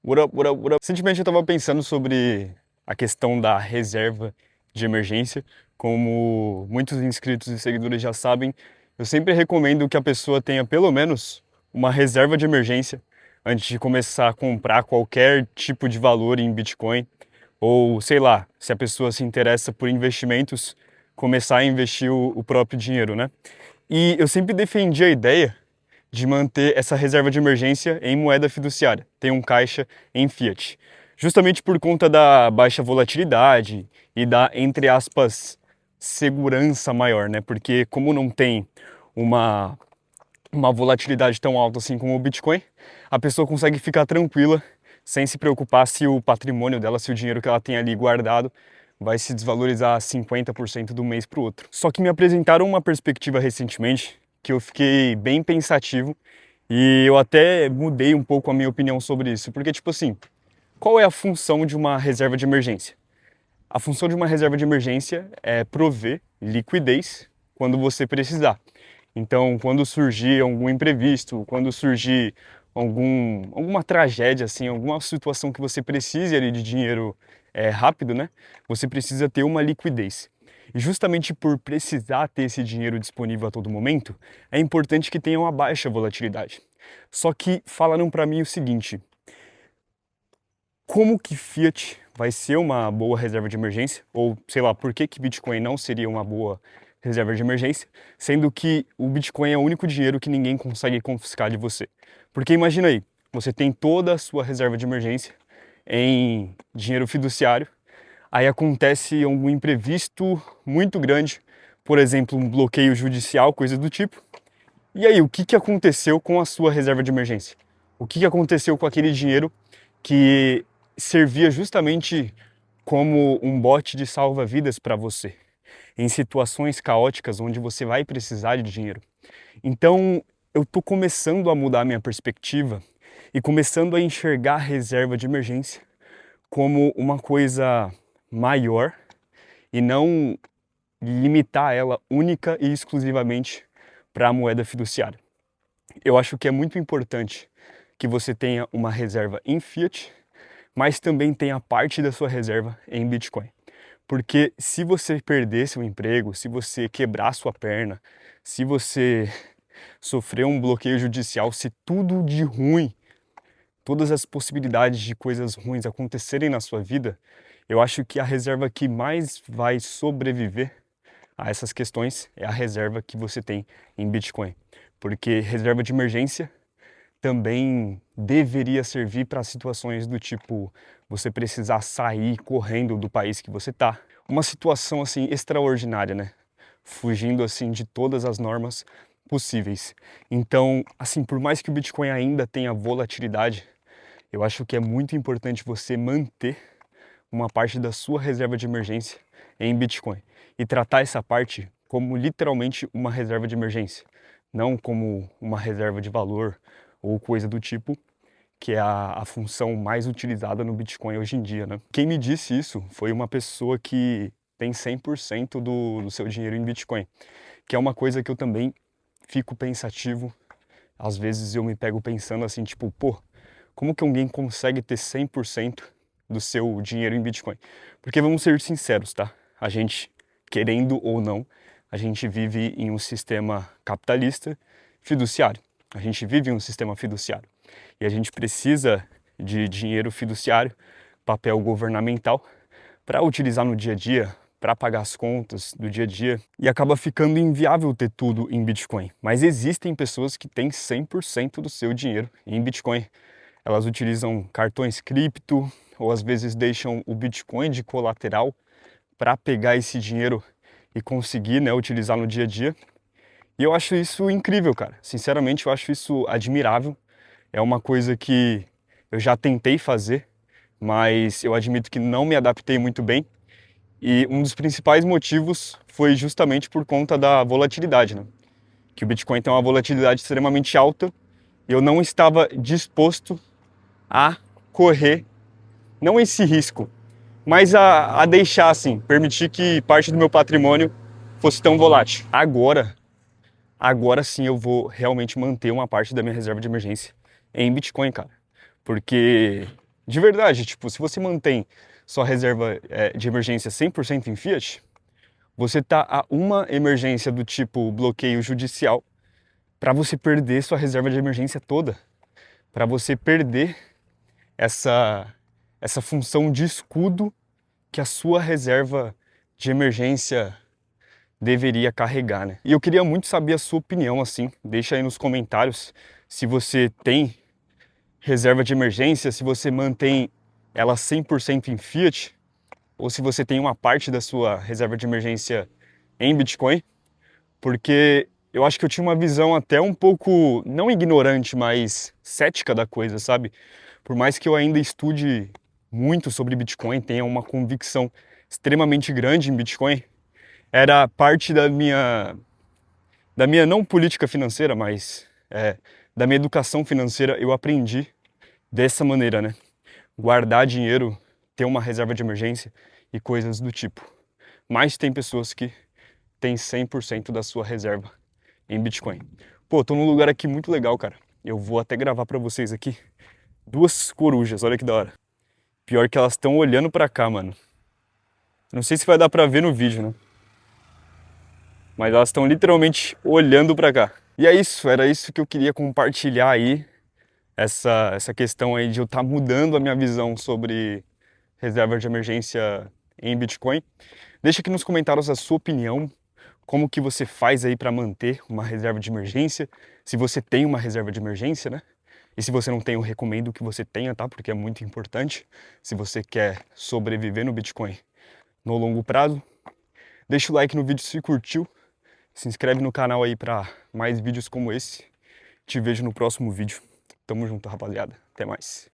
What up, what up, what up? Recentemente eu estava pensando sobre a questão da reserva de emergência. Como muitos inscritos e seguidores já sabem, eu sempre recomendo que a pessoa tenha pelo menos uma reserva de emergência antes de começar a comprar qualquer tipo de valor em Bitcoin. Ou, sei lá, se a pessoa se interessa por investimentos, começar a investir o próprio dinheiro, né? E eu sempre defendi a ideia de manter essa reserva de emergência em moeda fiduciária, tem um caixa em fiat. Justamente por conta da baixa volatilidade e da, entre aspas, segurança maior, né? Porque como não tem uma, uma volatilidade tão alta assim como o Bitcoin, a pessoa consegue ficar tranquila, sem se preocupar se o patrimônio dela, se o dinheiro que ela tem ali guardado, vai se desvalorizar 50% do mês para o outro. Só que me apresentaram uma perspectiva recentemente que eu fiquei bem pensativo e eu até mudei um pouco a minha opinião sobre isso. Porque, tipo assim, qual é a função de uma reserva de emergência? A função de uma reserva de emergência é prover liquidez quando você precisar. Então, quando surgir algum imprevisto, quando surgir alguma tragédia, assim, alguma situação que você precise ali de dinheiro rápido, né? Você precisa ter uma liquidez. E justamente por precisar ter esse dinheiro disponível a todo momento, é importante que tenha uma baixa volatilidade. Só que falaram para mim o seguinte: como que Fiat vai ser uma boa reserva de emergência? Ou sei lá, por que Bitcoin não seria uma boa reserva de emergência, sendo que o Bitcoin é o único dinheiro que ninguém consegue confiscar de você? Porque imagina aí, você tem toda a sua reserva de emergência em dinheiro fiduciário, aí acontece algum imprevisto muito grande, por exemplo, um bloqueio judicial, coisa do tipo. E aí, o que que aconteceu com a sua reserva de emergência? O que que aconteceu com aquele dinheiro que servia justamente como um bote de salva-vidas para você, em situações caóticas onde você vai precisar de dinheiro? Então, eu tô começando a mudar minha perspectiva e começando a enxergar a reserva de emergência como uma coisa maior e não limitar ela única e exclusivamente para a moeda fiduciária. Eu acho que é muito importante que você tenha uma reserva em fiat, mas também tenha parte da sua reserva em Bitcoin. Porque se você perder seu emprego, se você quebrar sua perna, se você sofrer um bloqueio judicial, se tudo de ruim, todas as possibilidades de coisas ruins acontecerem na sua vida, eu acho que a reserva que mais vai sobreviver a essas questões é a reserva que você tem em Bitcoin. Porque reserva de emergência também deveria servir para situações do tipo você precisar sair correndo do país que você está. Uma situação assim extraordinária, né? Fugindo assim de todas as normas possíveis. Então, assim, por mais que o Bitcoin ainda tenha volatilidade, eu acho que é muito importante você manter uma parte da sua reserva de emergência em Bitcoin e tratar essa parte como literalmente uma reserva de emergência, não como uma reserva de valor ou coisa do tipo, que é a função mais utilizada no Bitcoin hoje em dia, né? Quem me disse isso foi uma pessoa que tem 100% do seu dinheiro em Bitcoin, que é uma coisa que eu também fico pensativo. Às vezes eu me pego pensando assim, tipo, pô, como que alguém consegue ter 100% do seu dinheiro em Bitcoin? Porque vamos ser sinceros, tá? A gente, querendo ou não, a gente vive em um sistema capitalista fiduciário. A gente vive em um sistema fiduciário. E a gente precisa de dinheiro fiduciário, papel governamental, para utilizar no dia a dia, para pagar as contas do dia a dia, e acaba ficando inviável ter tudo em Bitcoin. Mas existem pessoas que têm 100% do seu dinheiro em Bitcoin. Elas utilizam cartões cripto ou às vezes deixam o Bitcoin de colateral para pegar esse dinheiro e conseguir, né, utilizar no dia a dia. E eu acho isso incrível, cara. Sinceramente, eu acho isso admirável. É uma coisa que eu já tentei fazer, mas eu admito que não me adaptei muito bem. E um dos principais motivos foi justamente por conta da volatilidade, né? Que o Bitcoin tem uma volatilidade extremamente alta e eu não estava disposto a correr, não esse risco, mas a deixar assim, permitir que parte do meu patrimônio fosse tão volátil. Agora sim eu vou realmente manter uma parte da minha reserva de emergência em Bitcoin, cara. Porque De verdade, tipo, se você mantém sua reserva de emergência 100% em fiat, você tá a uma emergência do tipo bloqueio judicial para você perder sua reserva de emergência toda, para você perder essa função de escudo que a sua reserva de emergência deveria carregar, né? E eu queria muito saber a sua opinião, assim, deixa aí nos comentários se você tem reserva de emergência, se você mantém ela 100% em fiat, ou se você tem uma parte da sua reserva de emergência em Bitcoin, porque eu acho que eu tinha uma visão até um pouco, não ignorante, mas cética da coisa, sabe? Por mais que eu ainda estude muito sobre Bitcoin, tenha uma convicção extremamente grande em Bitcoin, era parte da minha não política financeira, mas da minha educação financeira, eu aprendi dessa maneira, né? Guardar dinheiro, ter uma reserva de emergência e coisas do tipo. Mas tem pessoas que têm 100% da sua reserva em Bitcoin. Pô, tô num lugar aqui muito legal, cara. Eu vou até gravar pra vocês aqui. Duas corujas, olha que da hora. Pior que elas estão olhando pra cá, mano. Não sei se vai dar pra ver no vídeo, né? Mas elas estão literalmente olhando pra cá. E é isso, era isso que eu queria compartilhar aí. Essa questão aí de eu estar mudando a minha visão sobre reserva de emergência em Bitcoin. Deixa aqui nos comentários a sua opinião, como que você faz aí para manter uma reserva de emergência, se você tem uma reserva de emergência, né? E se você não tem, eu recomendo que você tenha, tá? Porque é muito importante se você quer sobreviver no Bitcoin no longo prazo. Deixa o like no vídeo se curtiu, se inscreve no canal aí para mais vídeos como esse. Te vejo no próximo vídeo. Tamo junto, rapaziada. Até mais.